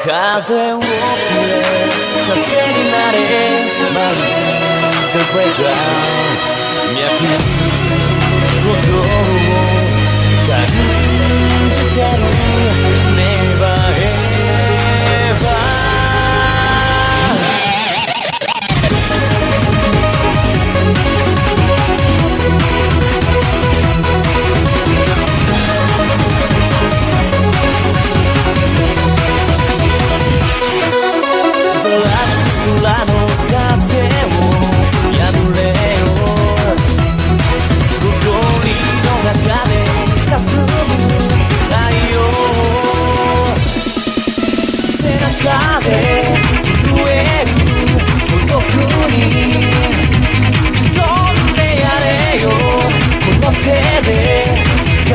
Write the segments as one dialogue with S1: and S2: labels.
S1: 風をくれ風になれマウンテン The Breakout 脈打つことを感じてる Never ever空の盾を破れよ誇りの中で霞む太陽背中で震える僕に飛んでやれよこの手で掴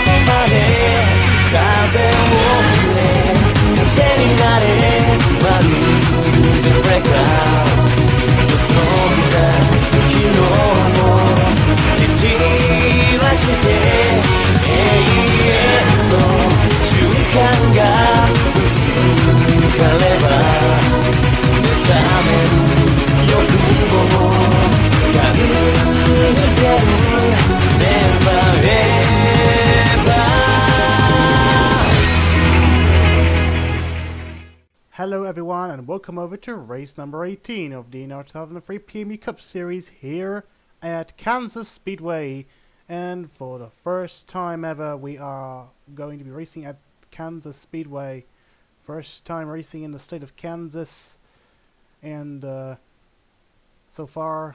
S1: むまで風をくれ風になれ丸The breakout 飛んだ昨日も蹴散らして永遠と瞬間が薄かれば目覚める欲望を感じてる Never ever
S2: Hello everyone and welcome over to race number 18 of the NASCAR 2003 PMU Cup Series here at Kansas Speedway. And for the first time ever we are going to be racing at Kansas Speedway. First time racing in the state of Kansas. And so far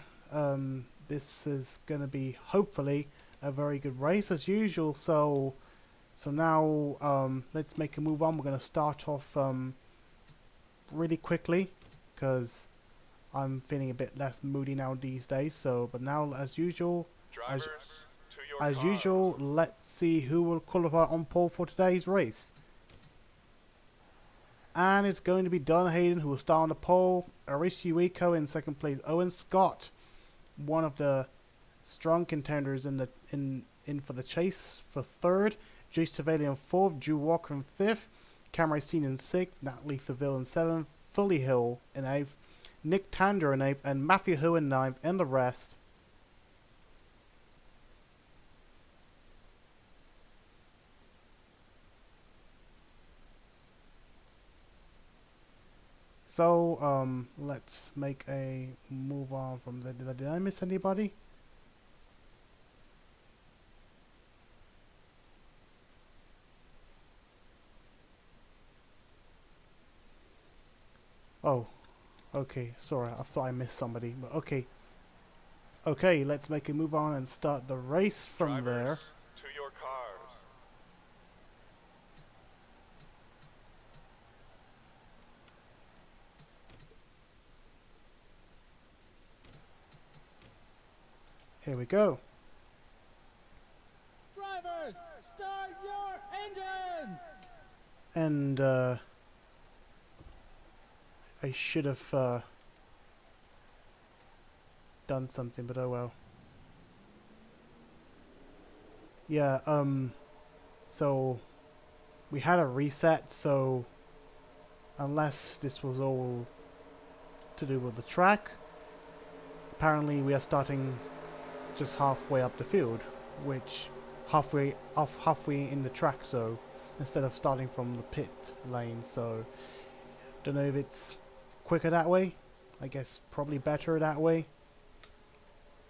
S2: this is going to be hopefully a very good race as usual. So now let's make a move on. We're going to start off really quickly because I'm feeling a bit less moody now these days. So but now as usual let's see who will qualify on pole for today's race. And it's going to be Don Hayden who will start on the pole, Arisu Ueko in second place, Owen Scott, one of the strong contenders in for the chase, for third, Jace Tavali in fourth, Drew Walker in fifth, Cameron Seen in 6th, Natalie Seville in 7th, Fully Hill in 8th, Nick Tander in 8th, and Matthew Hill in 9th, and the rest. So, let's make a move on from there. Did I miss anybody? Oh, okay, sorry, I thought I missed somebody, but okay. Okay, let's make a move on and start the race from
S3: Drivers,
S2: there.
S3: to your cars.
S2: Here we go.
S4: Drivers, start your engines!
S2: And, I should have done something, but oh well. Yeah, so we had a reset, so unless this was all to do with the track, apparently we are starting just halfway up the field, which halfway in the track, so instead of starting from the pit lane. So don't know if it's quicker that way. I guess probably better that way.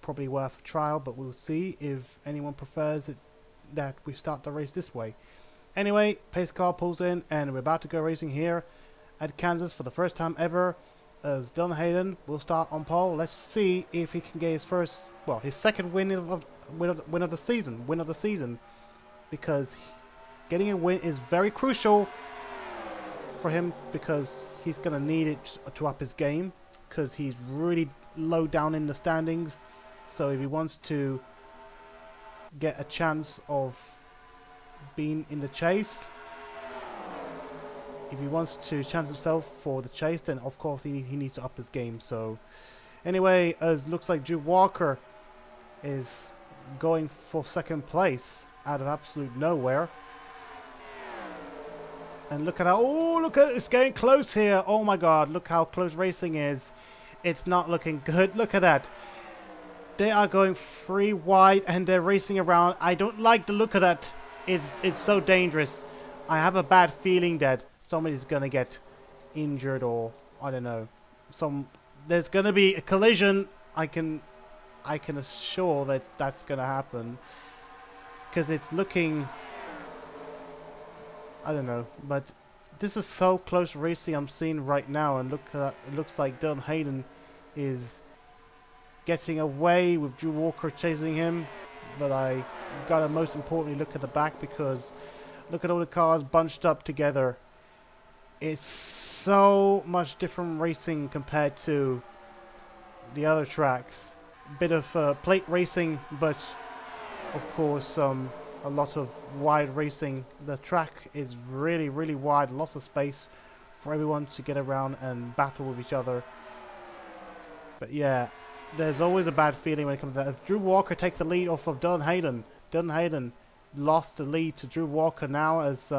S2: Probably worth a trial, but we'll see if anyone prefers it that we start the race this way. Anyway, pace car pulls in and we're about to go racing here at Kansas for the first time ever, as Don Hayden will start on pole. Let's see if he can get his second win win of the season, because getting a win is very crucial for him, because he's gonna need it to up his game, because he's really low down in the standings. So if he wants to get a chance of being in the chase, if he wants to chance himself for the chase, then of course he needs to up his game. So anyway, as looks like Drew Walker is going for second place out of absolute nowhere. And look at how, oh, look at, it's getting close here. Oh my god, look how close racing is. It's not looking good. Look at that. They are going 3 wide and they're racing around. I don't like the look of that. It's so dangerous. I have a bad feeling that somebody's gonna get injured, or I don't know. There's gonna be a collision. I can assure that that's gonna happen, because it's looking, I don't know, but this is so close racing I'm seeing right now, and look, it looks like Dylan Hayden is getting away with Drew Walker chasing him. But I gotta most importantly look at the back, because look at all the cars bunched up together. It's so much different racing compared to the other tracks. Bit of plate racing, but of course a lot of wide racing. The track is really, really wide, lots of space for everyone to get around and battle with each other. But yeah, there's always a bad feeling when it comes to that. If Drew Walker takes the lead off of Dylan Hayden lost the lead to Drew Walker now, as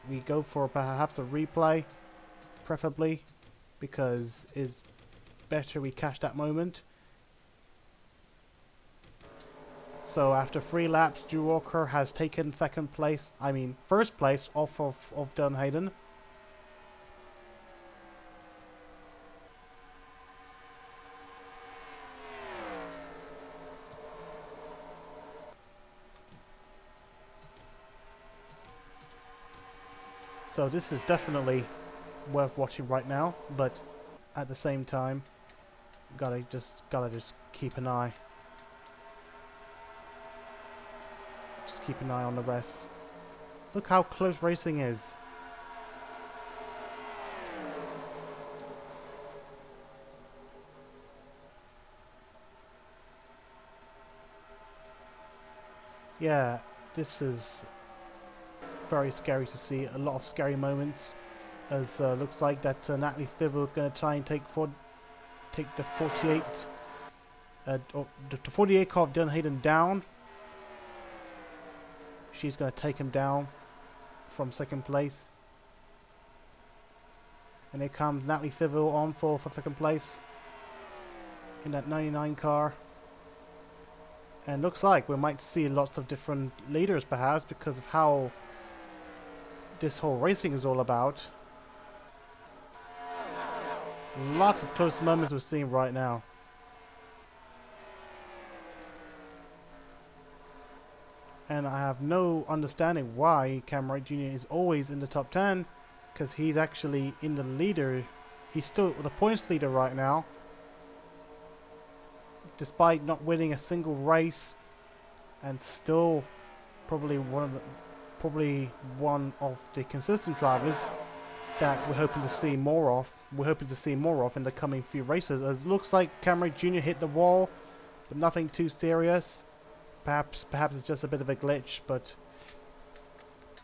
S2: we go for perhaps a replay, preferably, because it's better we catch that moment. So after 3 laps, Drew Walker has taken first place off of Dylan Hayden. So this is definitely worth watching right now, but at the same time, gotta just keep an eye. Just keep an eye on the rest. Look how close racing is. Yeah, this is very scary to see. A lot of scary moments, as looks like that Natalie Thivel is going to try and take the 48 the 48 car of Dylan Hayden down. She's going to take him down from second place. And here comes Natalie Thivel on for second place in that 99 car. And looks like we might see lots of different leaders perhaps, because of how this whole racing is all about. Lots of close moments we're seeing right now. And I have no understanding why Cam Wright Jr. is always in the top 10, because he's actually in the leader. He's still the points leader right now, despite not winning a single race, and still probably one of the consistent drivers that we're hoping to see more of. We're hoping to see more of in the coming few races. As it looks like Cam Wright Jr. hit the wall, but nothing too serious. Perhaps it's just a bit of a glitch, but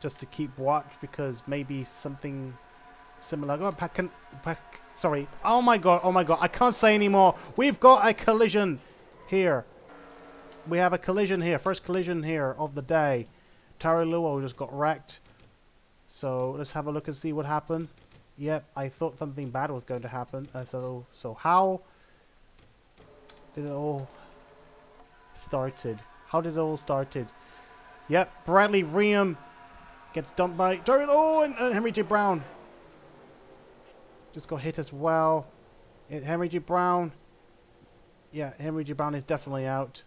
S2: just to keep watch, because maybe something similar. Sorry. Oh my god. I can't say anymore. We've got a collision here. We have a collision here. First collision here of the day. Taro Luo just got wrecked. So let's have a look and see what happened. Yep, I thought something bad was going to happen. So how did it all started? How did it all started? Yep, Bradley Riem gets dumped by Taro. Oh, and Henry J. Brown just got hit as well. Henry J. Brown. Yeah, Henry J. Brown is definitely out.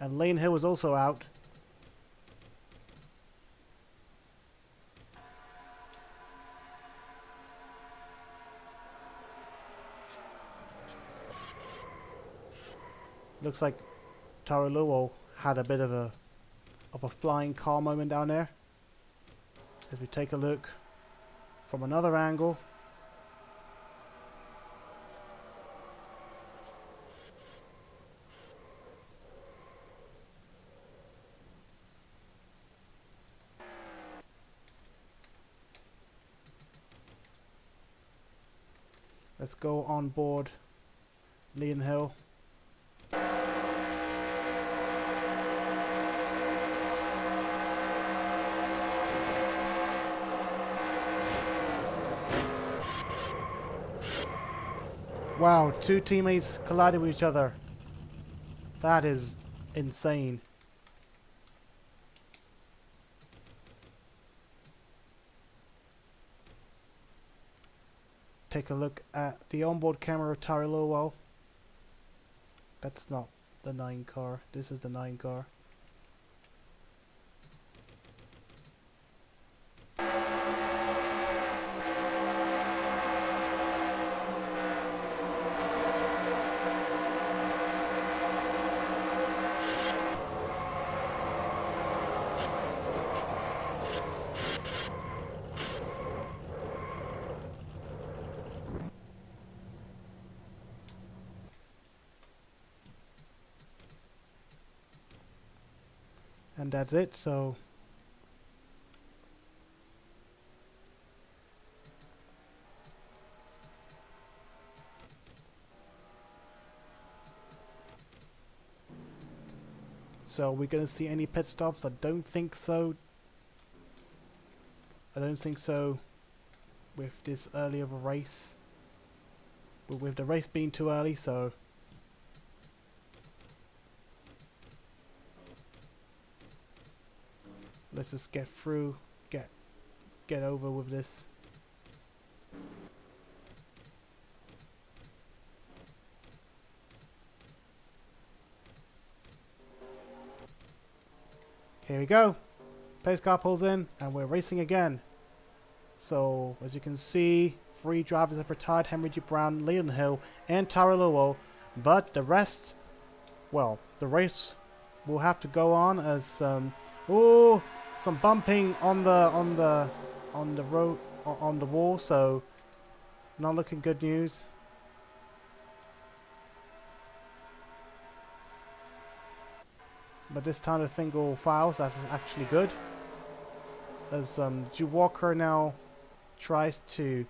S2: And Lane Hill was also out. Looks like Tarilua had a bit of a flying car moment down there. As we take a look from another angle. Let's go on board Leon Hill. Wow, two teammates collided with each other. That is insane. Take a look at the onboard camera of Tarilua. That's not the 9 car. This is the 9 car. And that's it, so we're gonna see any pit stops? I don't think so. I don't think so with this early of a race. With the race being too early, so let's just get through, get over with this. Here we go. Pace car pulls in and we're racing again. So as you can see, 3 drivers have retired: Henry G. Brown, Leon Hill and Tarilua. But the rest, well, the race will have to go on as some bumping on the road, on the wall, so not looking good news. But this time the single files, that's actually good. As Drew Walker now tries to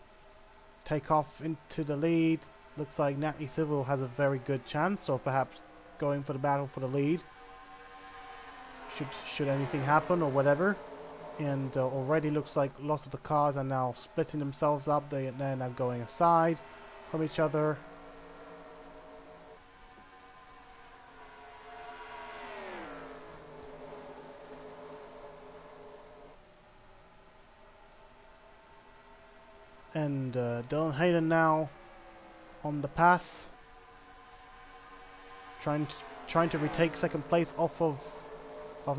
S2: take off into the lead. Looks like Natalie Civil has a very good chance of perhaps going for the battle for the lead. Should anything happen or whatever. And already looks like lots of the cars are now splitting themselves up. They're now going aside from each other. And Dylan Hayden now on the pass, trying to retake second place off of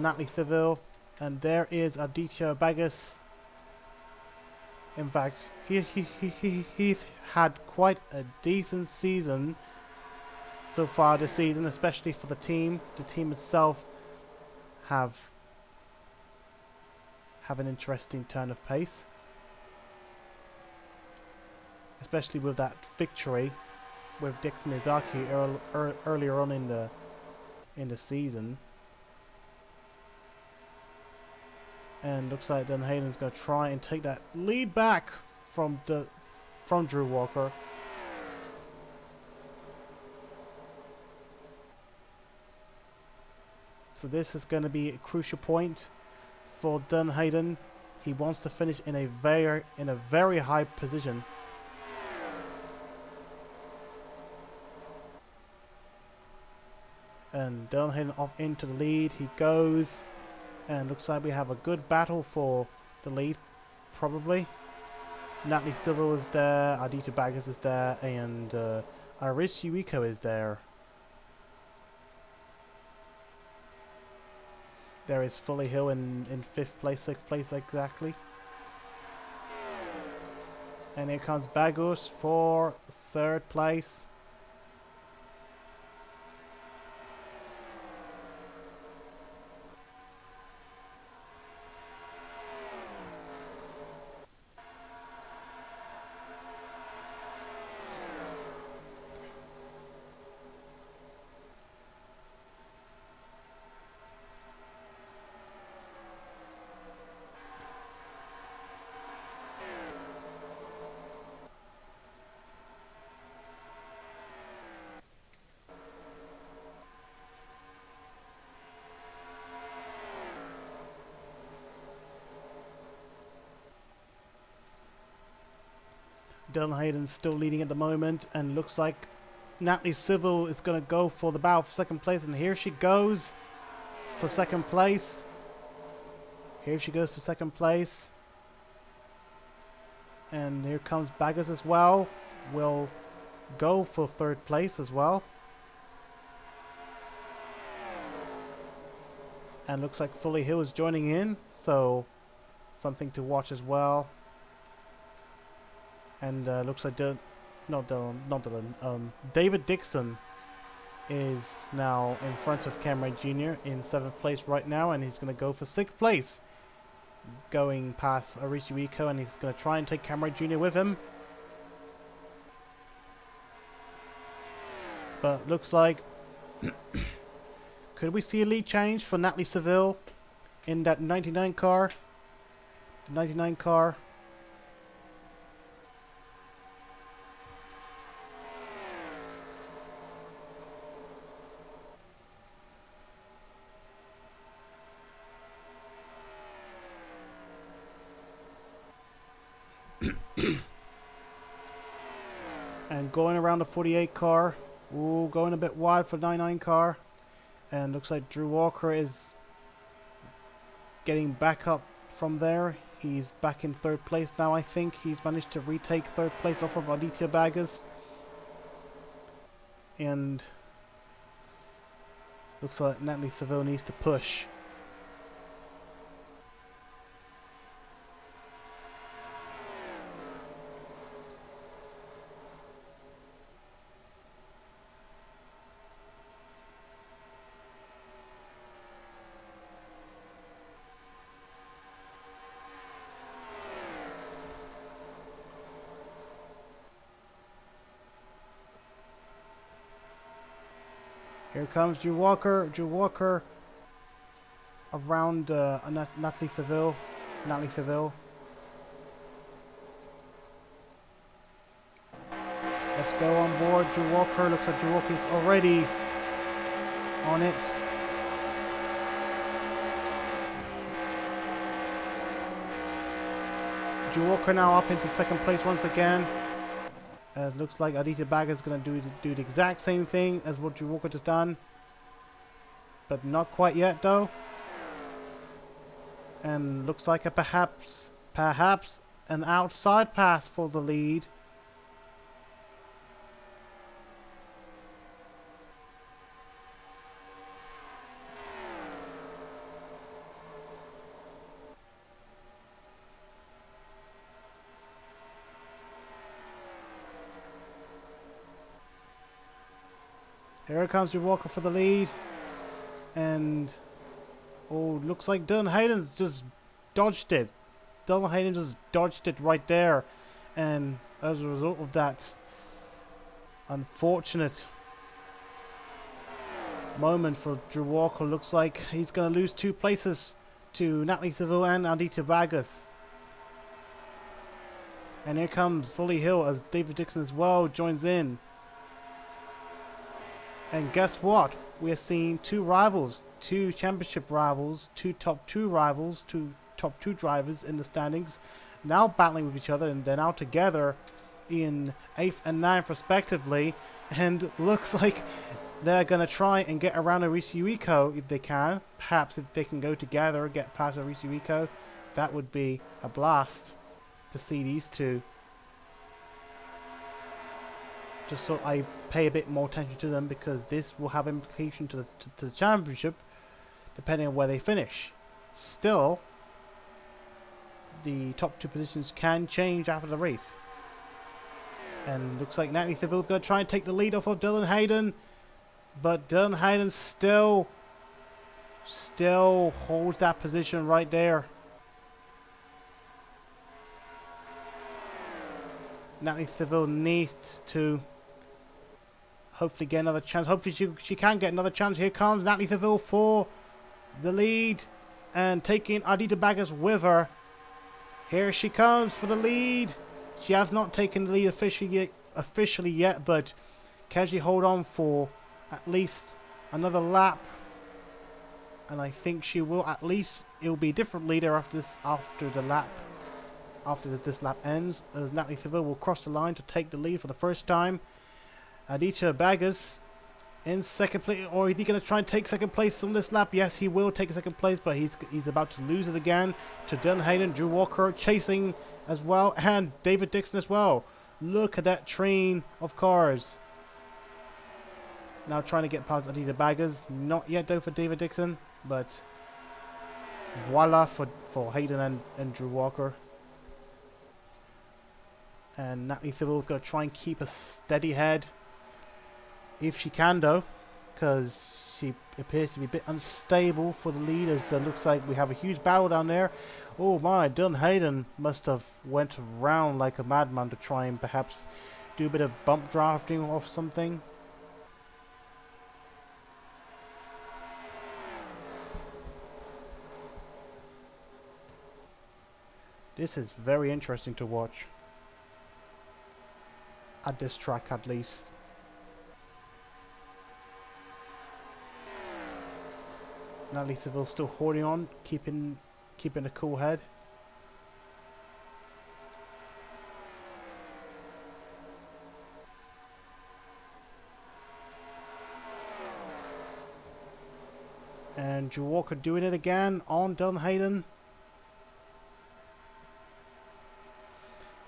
S2: Natalie Seville. And there is Aditya Bagas. In fact, he's had quite a decent season so far this season, especially for the team. The team itself have an interesting turn of pace, especially with that victory with Dix Miyazaki earlier on in the season. And looks like Dan Hayden's going to try and take that lead back from Drew Walker. So this is going to be a crucial point for Dan Hayden. He wants to finish in a very high position. And Dylan Hayden off into the lead. He goes. And looks like we have a good battle for the lead, probably. Natalie Silva is there, Aditya Bagas is there, and Iris Yuiko is there. There is Fully Hill in 5th place, 6th place exactly. And here comes Bagus for 3rd place. Dylan Hayden's still leading at the moment, and looks like Natalie Civil is going to go for the battle for 2nd place, and here she goes for 2nd place. Here she goes for 2nd place. And here comes Baggers as well. Will go for 3rd place as well. And looks like Fully Hill is joining in, so something to watch as well. And looks like David Dixon is now in front of Cameron Jr. in 7th place right now, and he's going to go for 6th place, going past Arisu Iko, and he's going to try and take Cameron Jr. with him. But looks like could we see a lead change for Natalie Seville in that 99 car? The 99 car. And going around the 48 car. Ooh, going a bit wide for 99 car. And looks like Drew Walker is getting back up from there. He's back in 3rd place now, I think. He's managed to retake 3rd place off of Aditya Baggers. And looks like Natalie Seville needs to push. Here comes Drew Walker. Drew Walker around Natalie Seville. Natalie Seville. Let's go on board Drew Walker. Looks like Drew Walker is already on it. Drew Walker now up into 2nd place once again. It looks like Aditya Bagga is going to do the exact same thing as what Drew Walker just done. But not quite yet though. And looks like a perhaps an outside pass for the lead. Here comes Drew Walker for the lead. And oh, looks like Dylan Hayden's just dodged it. Dylan Hayden just dodged it right there. And as a result of that unfortunate moment for Drew Walker, looks like he's going to lose 2 places to Natalie Seville and Aditya Bagas. And here comes Fully Hill as David Dixon as well joins in. And guess what? We're seeing 2 rivals, 2 championship rivals, 2 top 2 rivals, 2 top 2 drivers in the standings now battling with each other, and they're now together in 8th and 9th respectively. And looks like they're going to try and get around Arisu Iko if they can. Perhaps if they can go together, get past Arisu Iko, that would be a blast to see these 2. Just so I pay a bit more attention to them, because this will have implication to the championship. depending on where they finish. Still, the top 2 positions can change after the race. And looks like Natalie Seville's going to try and take the lead off of Dylan Hayden. But Dylan Hayden still holds that position right there. Natalie Seville needs to hopefully get another chance. Hopefully she can get another chance. Here comes Natalie Seville for the lead and taking Adita Baggers with her. Here she comes for the lead. She has not taken the lead officially yet, but can she hold on for at least another lap? And I think she will. At least it will be a different leader after this lap ends, as Natalie Seville will cross the line to take the lead for the first time. Aditya Baggers in second place, or is he going to try and take second place on this lap? Yes, he will take second place, but he's about to lose it again to Dylan Hayden. Drew Walker chasing as well, and David Dixon as well. Look at that train of cars. Now trying to get past Aditya Baggers. Not yet though for David Dixon, but voila for Hayden and Drew Walker. And Natalie Seville is going to try and keep a steady head. If she can though, because she appears to be a bit unstable for the lead, as looks like we have a huge battle down there. Oh my, Dylan Hayden must have went around like a madman to try and perhaps do a bit of bump drafting or something. This is very interesting to watch. At this track at least. Natalie Seville still holding on, keeping a cool head. And Drew Walker doing it again on Dylan Hayden.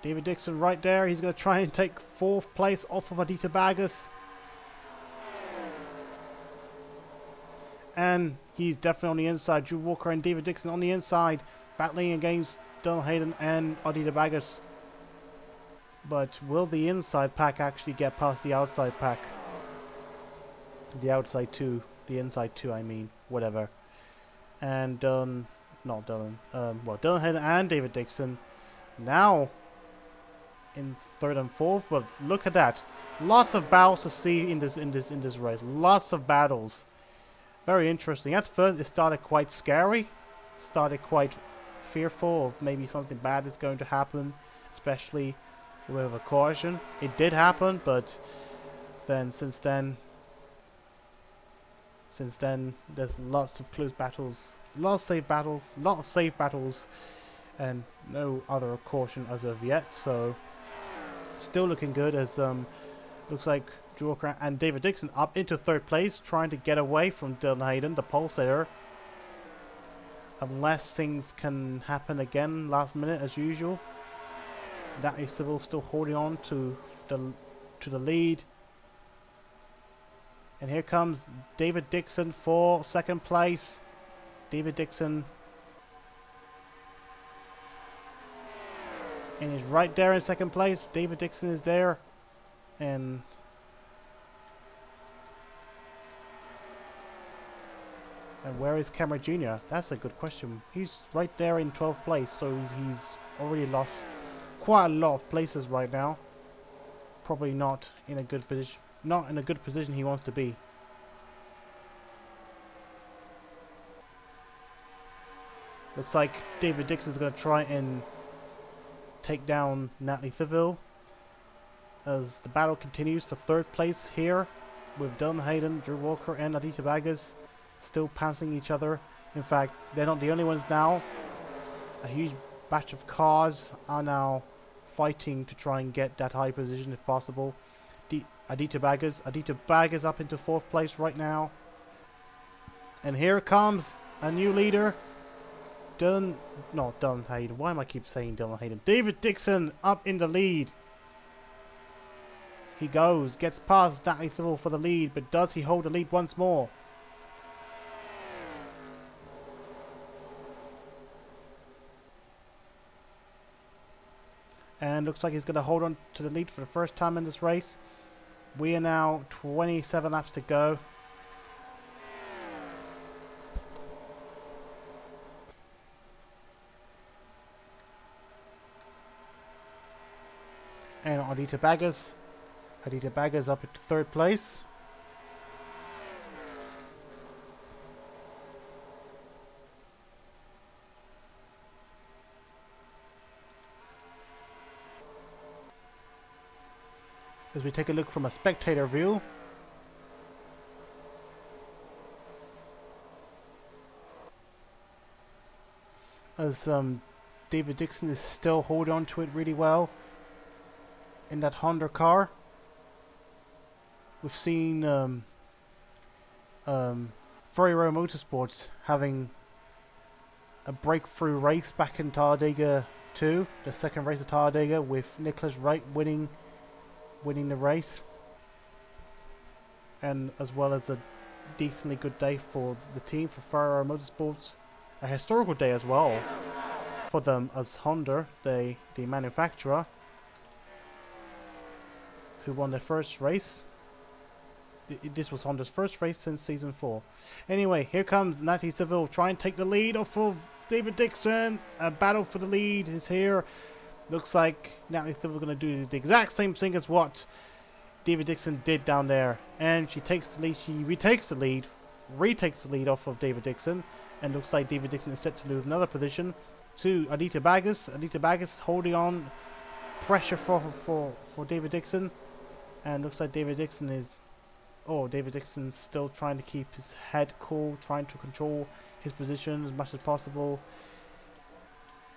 S2: David Dixon right there. He's going to try and take 4th place off of Aditya Baggers. And he's definitely on the inside. Drew Walker and David Dixon on the inside, battling against Dylan Hayden and Aditya Baggers. But will the inside pack actually get past the outside pack? The outside 2. The inside 2, I mean. Whatever. And Dylan Hayden and David Dixon now in 3rd and 4th, but look at that. Lots of battles to see in this race. Lots of battles. Very interesting. At first it started quite scary. It started quite fearful of maybe something bad is going to happen, especially with a caution. It did happen, but then since then there's lots of close battles, a lot of safe battles, and no other caution as of yet. So still looking good, as looks like Drew Walker and David Dixon up into 3rd place, trying to get away from Dylan Hayden, the pole sitter, unless things can happen again last minute as usual. Natalie Seville still holding on to the lead. And here comes David Dixon for 2nd place. David Dixon, and he's right there in 2nd place. David Dixon is there. And where is Cameron Jr.? That's a good question. He's right there in 12th place, so he's already lost quite a lot of places right now. Probably not in a good position. Not in a good position he wants to be. Looks like David Dixon's going to try and take down Natalie Seville, as the battle continues for 3rd place here, with Dylan Hayden, Drew Walker and Aditya Baggers still passing each other. In fact, they're not the only ones now. A huge batch of cars are now fighting to try and get that high position if possible. Aditya Baggers up into 4th place right now. And here comes a new leader. Dylan Hayden. Why am I keep saying Dylan Hayden? David Dixon up in the lead. He goes, gets past Natalie Seville for the lead, but does he hold the lead once more? And looks like he's going to hold on to the lead for the first time in this race. We are now 27 laps to go. And Adita Baggers up at 3rd place. As we take a look from a spectator view, as David Dixon is still holding on to it really well in that Honda car. We've seen Ferrari Motorsports having a breakthrough race back in Talladega 2, the second race of Talladega, with Nicholas Wright winning the race, and as well as a decently good day for the team, for Ferrari Motorsports, a historical day as well for them, as Honda, the manufacturer, who won their first race. This was Honda's first race since season 4. Anyway, here comes Natty Seville trying to take the lead off of David Dixon. A battle for the lead is here. Looks like Natalie Seville is going to do the exact same thing as what David Dixon did down there. And she takes the lead. She retakes the lead off of David Dixon. And looks like David Dixon is set to lose another position to Adita Baggers. Adita Baggers holding on, pressure for David Dixon. And looks like David Dixon's still trying to keep his head cool, trying to control his position as much as possible.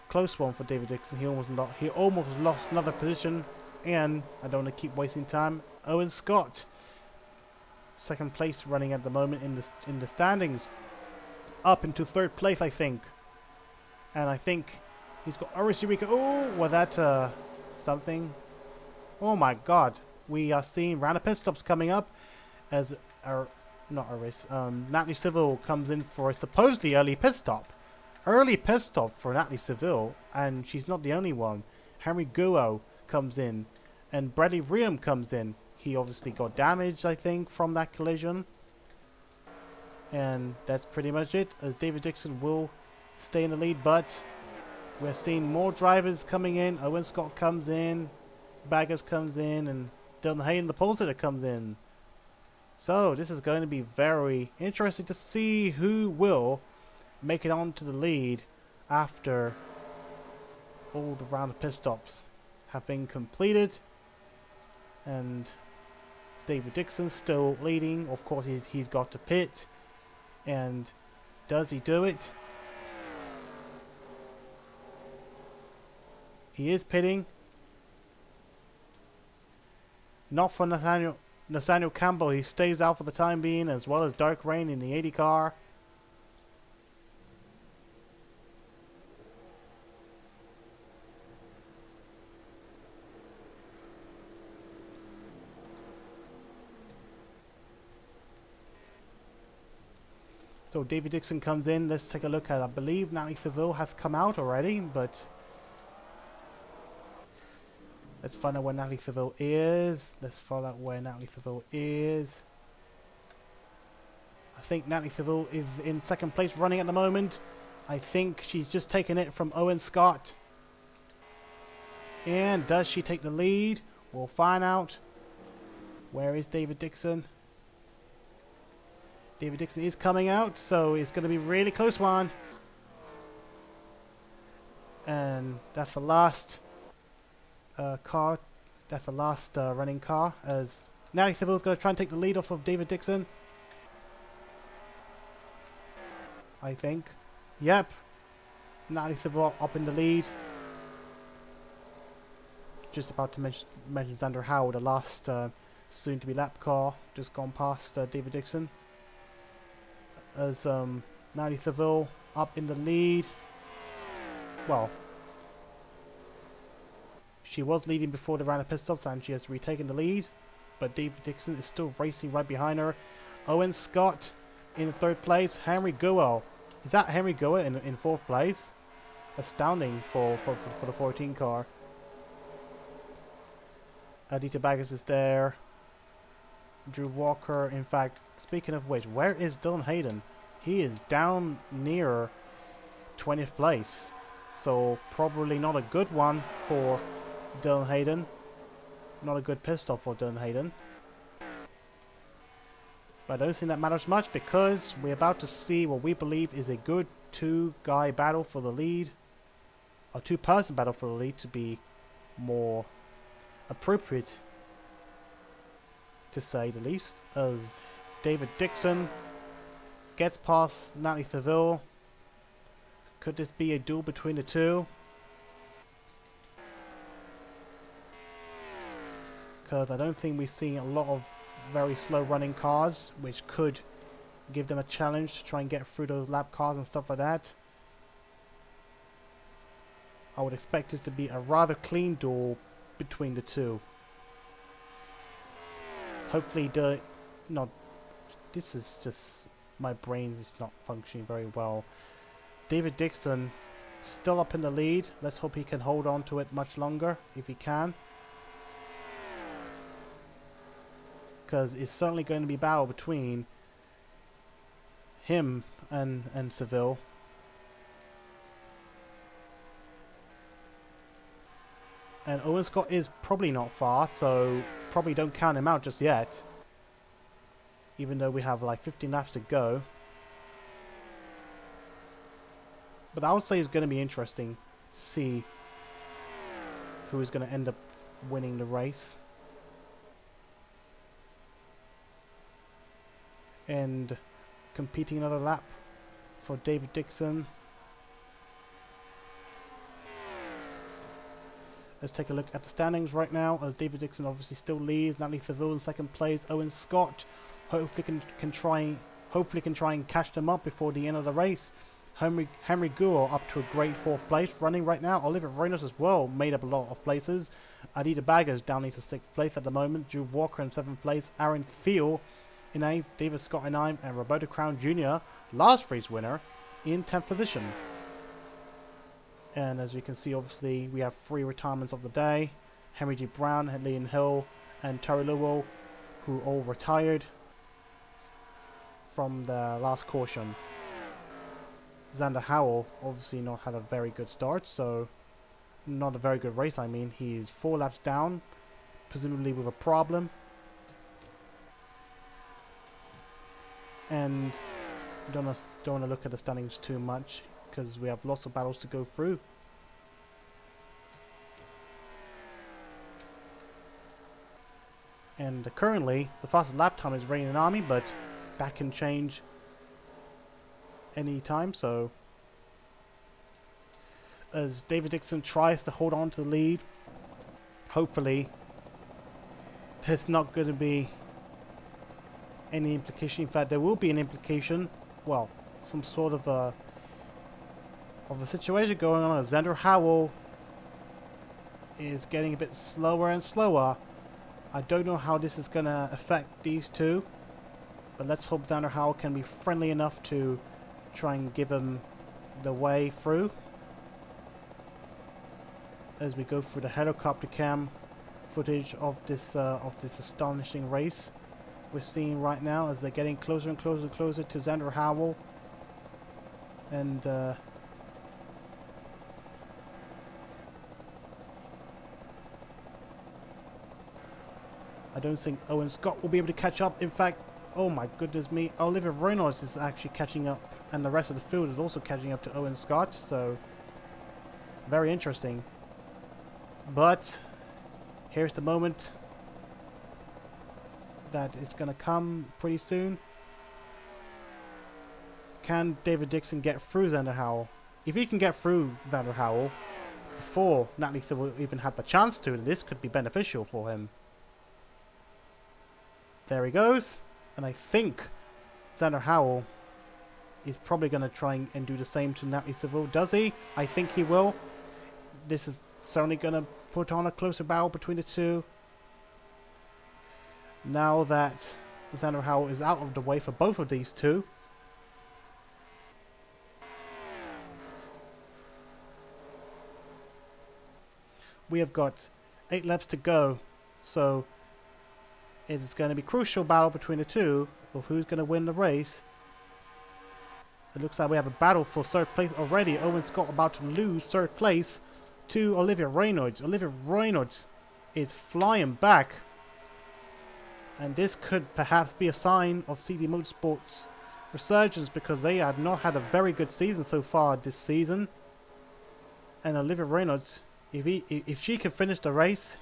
S2: Close one for David Dixon. He almost lost another position, and I don't want to keep wasting time. Owen Scott, 2nd place running at the moment in the standings, up into 3rd place, I think. And I think he's got Rica. Oh, was that something? Oh my God! We are seeing round of pit stops coming up as Natalie Seville comes in for a supposedly early pit stop. Early pit stop for Natalie Seville, and she's not the only one. Henry Guo comes in, and Bradley Riem comes in. He obviously got damaged, I think, from that collision. And that's pretty much it, as David Dixon will stay in the lead, but we're seeing more drivers coming in. Owen Scott comes in, Baggers comes in, and Dylan Hayden, the pole sitter, comes in. So this is going to be very interesting to see who will make it on to the lead after all the round of pit stops have been completed. And David Dixon still leading. Of course, he's got to pit. And does he do it? He is pitting. Not for Nathaniel Campbell. He stays out for the time being, as well as Dark Rain in the 80 car. So David Dixon comes in. Let's take a look at, I believe Natalie Seville has come out already, but let's find out where Natalie Seville is. I think Natalie Seville is in 2nd place running at the moment. I think she's just taken it from Owen Scott. And does she take the lead? We'll find out. Where is David Dixon? David Dixon is coming out, so it's going to be a really close one. And that's the last car. That's the last running car, as Natalie Seville is going to try and take the lead off of David Dixon. I think. Yep. Natalie Seville up in the lead. Just about to mention Xander Howard, the last soon-to-be lap car, just gone past David Dixon. As Natalie Seville up in the lead. Well, she was leading before the round of pit stops, and she has retaken the lead. But David Dixon is still racing right behind her. Owen Scott in 3rd place. Henry Guo. Is that Henry Guo in 4th place? Astounding for the 14 car. Adita Baggers is there. Drew Walker. In fact, speaking of which, where is Dylan Hayden? He is down near 20th place. So probably not a good one for Dylan Hayden. Not a good pit stop for Dylan Hayden. But I don't think that matters much because we're about to see what we believe is a good two-guy battle for the lead. Or two-person battle for the lead to be more appropriate, to say the least, as David Dixon gets past Natalie Theville. Could this be a duel between the two? Because I don't think we've seen a lot of very slow running cars, which could give them a challenge to try and get through those lap cars and stuff like that. I would expect this to be a rather clean duel between the two. Hopefully this is just, my brain is not functioning very well. David Dixon still up in the lead. Let's hope he can hold on to it much longer if he can. Because it's certainly going to be a battle between him and Seville. And Owen Scott is probably not far, so probably don't count him out just yet. Even though we have like 15 laps to go. But I would say it's going to be interesting to see who is going to end up winning the race. And competing another lap for David Dixon. Let's take a look at the standings right now. David Dixon obviously still leads. Natalie Theville in second place. Owen Scott hopefully can try and catch them up before the end of the race. Henry Guo up to a great fourth place running right now. Oliver Reynolds as well made up a lot of places. Adita Baggers down into sixth place at the moment. Drew Walker in seventh place. Aaron Thiel in 8th, David Scott in 9th, and Roberto Crown Jr., last race winner, in 10th position. And as you can see, obviously, we have 3 retirements of the day. Henry G. Brown, Liam Hill, and Terry Lowell, who all retired from the last caution. Xander Howell obviously not had a very good start, so not a very good race, I mean. He's 4 laps down, presumably with a problem. And don't want to look at the standings too much because we have lots of battles to go through. And currently the fastest lap time is Reigning Army, but that can change any time. So as David Dixon tries to hold on to the lead, hopefully there's not going to be any implication. In fact, there will be an implication. Well, some sort of a situation going on. Xander Howell is getting a bit slower and slower. I don't know how this is going to affect these two, but let's hope Xander Howell can be friendly enough to try and give him the way through. As we go through the helicopter cam footage of this astonishing race we're seeing right now, as they're getting closer and closer and closer to Xander Howell. And I don't think Owen Scott will be able to catch up. In fact, oh my goodness me, Oliver Reynolds is actually catching up, and the rest of the field is also catching up to Owen Scott, so very interesting. But here's the moment that is going to come pretty soon. Can David Dixon get through Xander Howell? If he can get through Xander Howell before Natalie Theville even had the chance to, then this could be beneficial for him. There he goes. And I think Xander Howell is probably going to try and do the same to Natalie Theville. Does he? I think he will. This is certainly going to put on a closer battle between the two. Now that Xander Howell is out of the way for both of these two. We have got 8 laps to go So it's going to be a crucial battle between the two of who's going to win the race. It looks like we have a battle for third place already. Owen Scott about to lose third place to Olivia Reynolds. Olivia Reynolds is flying back. And this could perhaps be a sign of CD Motorsports' resurgence, because they have not had a very good season so far this season. And Olivia Reynolds, if she can finish the race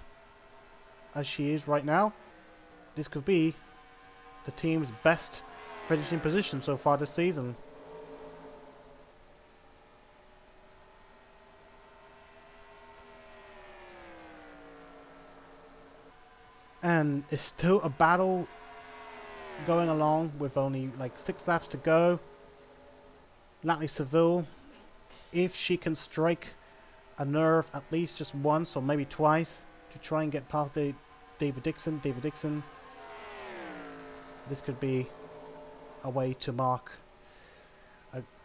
S2: as she is right now, this could be the team's best finishing position so far this season. And it's still a battle going along with only like 6 laps to go. Natalie Seville, if she can strike a nerve at least just once or maybe twice to try and get past David Dixon. This could be a way to mark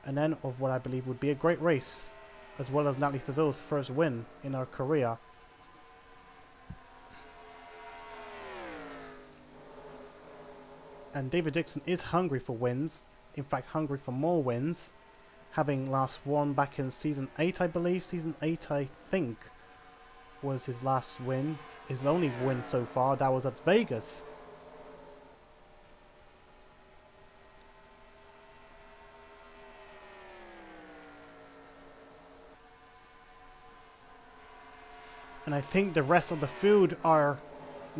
S2: an end of what I believe would be a great race, as well as Natalie Seville's first win in her career. And David Dixon is hungry for wins, in fact hungry for more wins, having last won back in Season 8 I believe. Season 8 I think was his last win, his only win so far. That was at Vegas. And I think the rest of the field are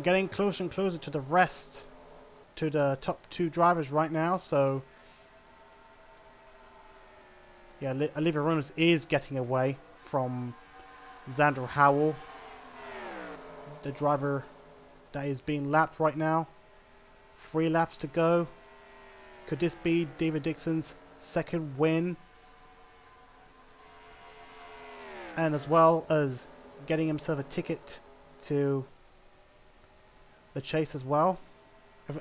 S2: getting closer and closer to the top 2 drivers right now. So yeah, Olivia Reynolds is getting away from Xander Howell, the driver that is being lapped right now. 3 laps to go. Could this be David Dixon's second win? And as well as getting himself a ticket to the chase as well.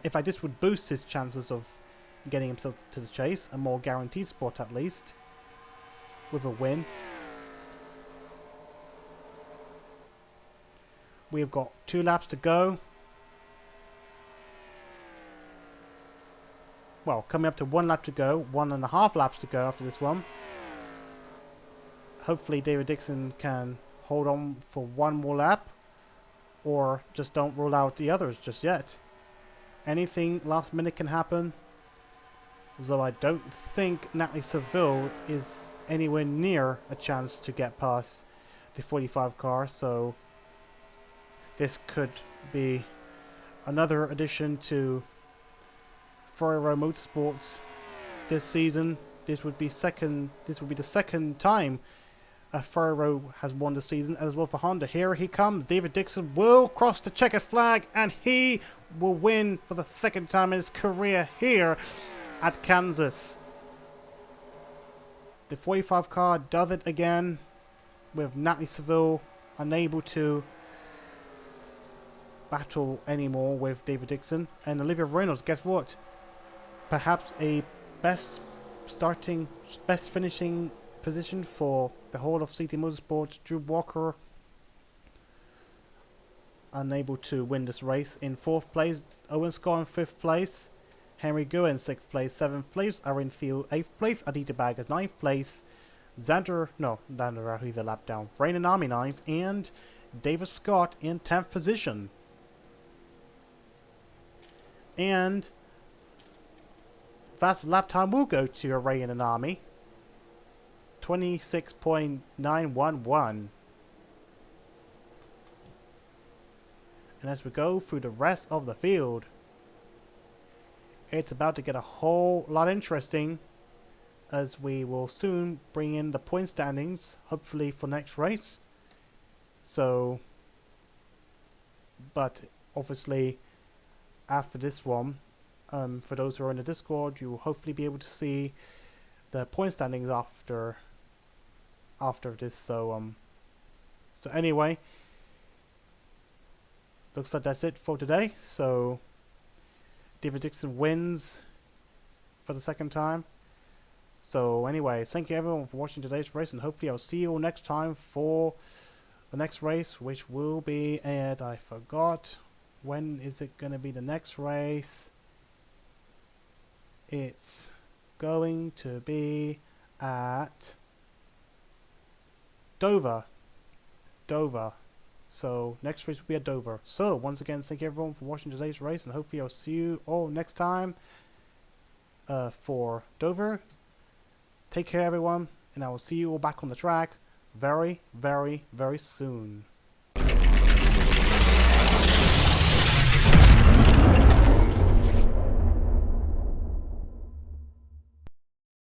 S2: In fact, this would boost his chances of getting himself to the chase, a more guaranteed spot at least, with a win. We've got 2 laps to go. Well, coming up to 1 lap to go, 1.5 laps to go after this one. Hopefully David Dixon can hold on for 1 more lap, or just don't rule out the others just yet. Anything last minute can happen, though I don't think Natalie Seville is anywhere near a chance to get past the 45 car, so this could be another addition to Ferrero Motorsports this season. This would be the second time Ferrero has won the season, as well for Honda. Here he comes. David Dixon will cross the checkered flag, and he will win for the second time in his career here at Kansas. The 45 car does it again, with Natalie Seville unable to battle anymore with David Dixon. And Olivia Reynolds, guess what? Perhaps a best finishing position for the whole of CT Motorsports. Drew Walker unable to win this race in 4th place. Owen Scott in 5th place. Henry Gu in 6th place. 7th place. Aaron Thiel 8th place. Adita Bag at 9th place. Xander he's a lap down. Rain and Army 9th. And David Scott in 10th position. And fastest lap time will go to Rain and Army. 26.911. And as we go through the rest of the field, it's about to get a whole lot interesting, as we will soon bring in the point standings, hopefully for next race. So, but obviously after this one, for those who are in the Discord, you will hopefully be able to see the point standings after this. So anyway, looks like that's it for today. So David Dixon wins for the second time. So anyway, thank you everyone for watching today's race, and hopefully I'll see you all next time for the next race, which will be at, I forgot when is it going to be the next race? It's going to be at Dover. So next race will be at Dover. So once again, thank you everyone for watching today's race, and hopefully I'll see you all next time for Dover. Take care everyone, and I will see you all back on the track very, very, very soon.